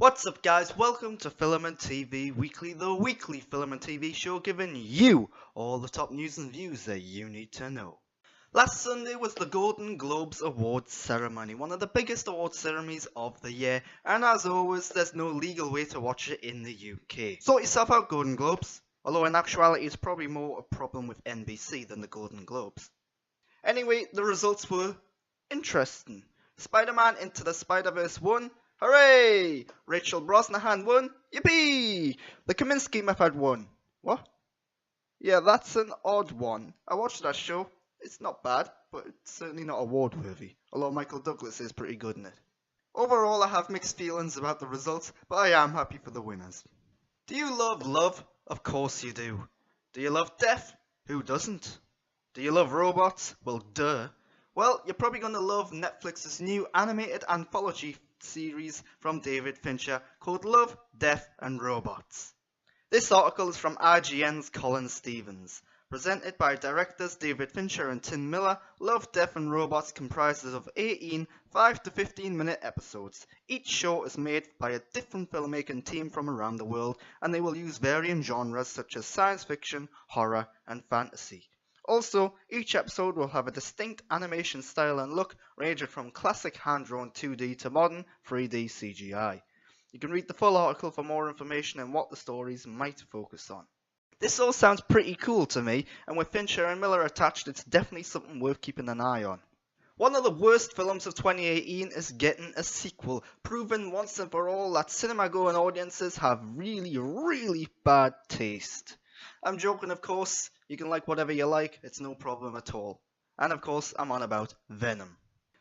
What's up guys, welcome to Filament TV Weekly, the weekly Filament TV show giving you all the top news and views that you need to know. Last Sunday was the Golden Globes Awards ceremony, one of the biggest award ceremonies of the year, and as always there's no legal way to watch it in the UK. Sort yourself out, Golden Globes, although in actuality it's probably more a problem with NBC than the Golden Globes. Anyway, the results were interesting. Spider-Man Into the Spider-Verse won. Hooray! Rachel Brosnahan won. Yippee! The Kaminsky Method won. What? Yeah, that's an odd one. I watched that show. It's not bad, but it's certainly not award worthy. Although Michael Douglas is pretty good in it. Overall, I have mixed feelings about the results, but I am happy for the winners. Do you love love? Of course you do. Do you love death? Who doesn't? Do you love robots? Well, duh. Well, you're probably gonna love Netflix's new animated anthology series from David Fincher called Love, Death and Robots. This article is from IGN's Colin Stevens. Presented by directors David Fincher and Tim Miller, Love, Death and Robots comprises of 18 5 to 15 minute episodes. Each show is made by a different filmmaking team from around the world, and they will use varying genres such as science fiction, horror and fantasy. Also, each episode will have a distinct animation style and look, ranging from classic hand-drawn 2D to modern 3D CGI. You can read the full article for more information on what the stories might focus on. This all sounds pretty cool to me, and with Fincher and Miller attached, it's definitely something worth keeping an eye on. One of the worst films of 2018 is getting a sequel, proving once and for all that cinema-going audiences have really bad taste. I'm joking, of course. You can like whatever you like, it's no problem at all. And of course, I'm on about Venom.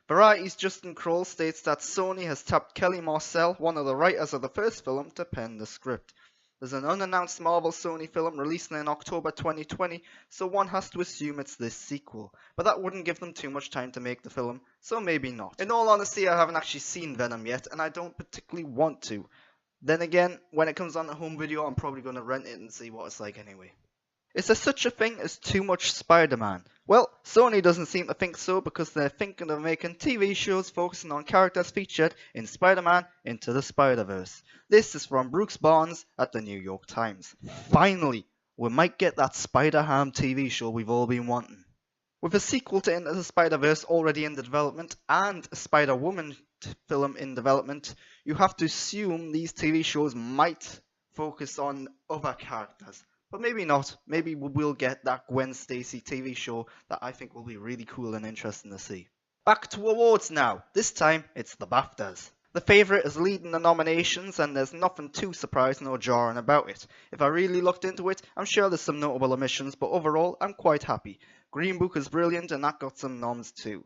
Variety's Justin Kroll states that Sony has tapped Kelly Marcel, one of the writers of the first film, to pen the script. There's an unannounced Marvel Sony film releasing in October 2020, so one has to assume it's this sequel. But that wouldn't give them too much time to make the film, so maybe not. In all honesty, I haven't actually seen Venom yet, and I don't particularly want to. Then again, when it comes on the home video, I'm probably going to rent it and see what it's like anyway. Is there such a thing as too much Spider-Man? Well, Sony doesn't seem to think so because they're thinking of making TV shows focusing on characters featured in Spider-Man Into the Spider-Verse. This is from Brooks Barnes at the New York Times. Finally, we might get that SpiderHam TV show we've all been wanting. With a sequel to Into the Spider-Verse already in development and a Spider-Woman film in development, you have to assume these TV shows might focus on other characters. But maybe not. Maybe we'll get that Gwen Stacy TV show that I think will be really cool and interesting to see. Back to awards now. This time, it's the BAFTAs. The favourite is leading the nominations, and there's nothing too surprising or jarring about it. If I really looked into it, I'm sure there's some notable omissions, but overall, I'm quite happy. Green Book is brilliant, and that got some noms too.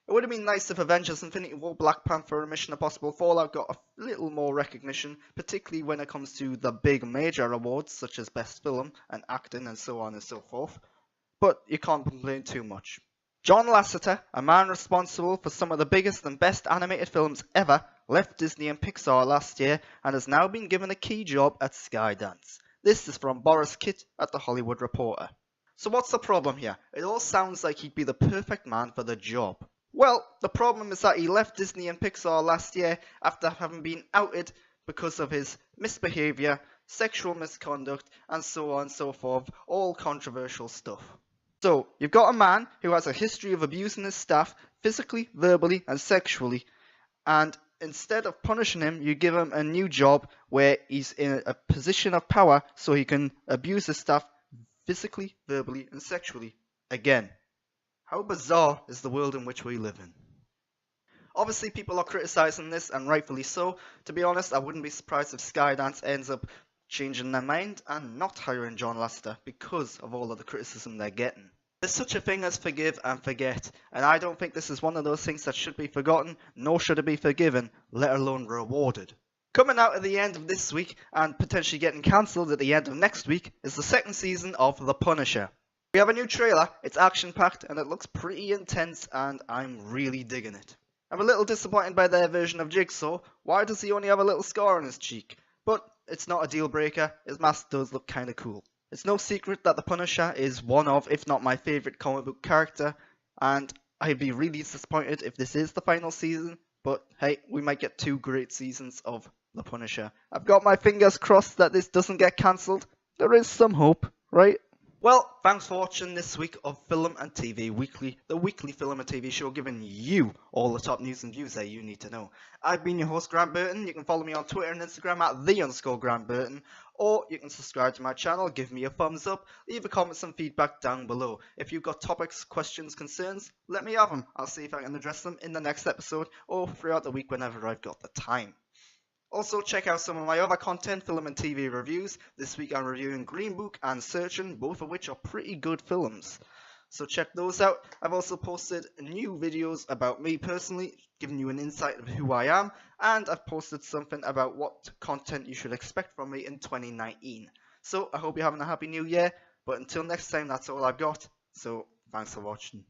It would have been nice if Avengers Infinity War, Black Panther and Mission Impossible Fallout got a little more recognition, particularly when it comes to the big major awards such as Best Film and Acting and so on and so forth. But you can't complain too much. John Lasseter, a man responsible for some of the biggest and best animated films ever, left Disney and Pixar last year and has now been given a key job at Skydance. This is from Boris Kitt at The Hollywood Reporter. So what's the problem here? It all sounds like he'd be the perfect man for the job. Well, the problem is that he left Disney and Pixar last year after having been outed because of his misbehaviour, sexual misconduct, and so on and so forth, all controversial stuff. So, you've got a man who has a history of abusing his staff physically, verbally, and sexually, and instead of punishing him, you give him a new job where he's in a position of power so he can abuse his staff physically, verbally, and sexually again. How bizarre is the world in which we live in? Obviously, people are criticising this, and rightfully so. To be honest, I wouldn't be surprised if Skydance ends up changing their mind and not hiring John Lasseter because of all of the criticism they're getting. There's such a thing as forgive and forget, and I don't think this is one of those things that should be forgotten, nor should it be forgiven, let alone rewarded. Coming out at the end of this week, and potentially getting cancelled at the end of next week, is the second season of The Punisher. We have a new trailer, it's action-packed, and it looks pretty intense, and I'm really digging it. I'm a little disappointed by their version of Jigsaw. Why does he only have a little scar on his cheek? But it's not a deal breaker, his mask does look kinda cool. It's no secret that the Punisher is one of, if not my favourite comic book character, and I'd be really disappointed if this is the final season, but hey, we might get 2 great seasons of The Punisher. I've got my fingers crossed that this doesn't get cancelled. There is some hope, right? Well, thanks for watching this week of Film and TV Weekly, the weekly film and TV show giving you all the top news and views that you need to know. I've been your host, Grant Burton. You can follow me on Twitter and Instagram at @the_Grant Burton, or you can subscribe to my channel, give me a thumbs up, leave a comment, some feedback down below. If you've got topics, questions, concerns, let me have them. I'll see if I can address them in the next episode or throughout the week whenever I've got the time. Also, check out some of my other content, film and TV reviews. This week I'm reviewing Green Book and Searching, both of which are pretty good films. So check those out. I've also posted new videos about me personally, giving you an insight of who I am, and I've posted something about what content you should expect from me in 2019. So I hope you're having a happy new year, but until next time, that's all I've got. So thanks for watching.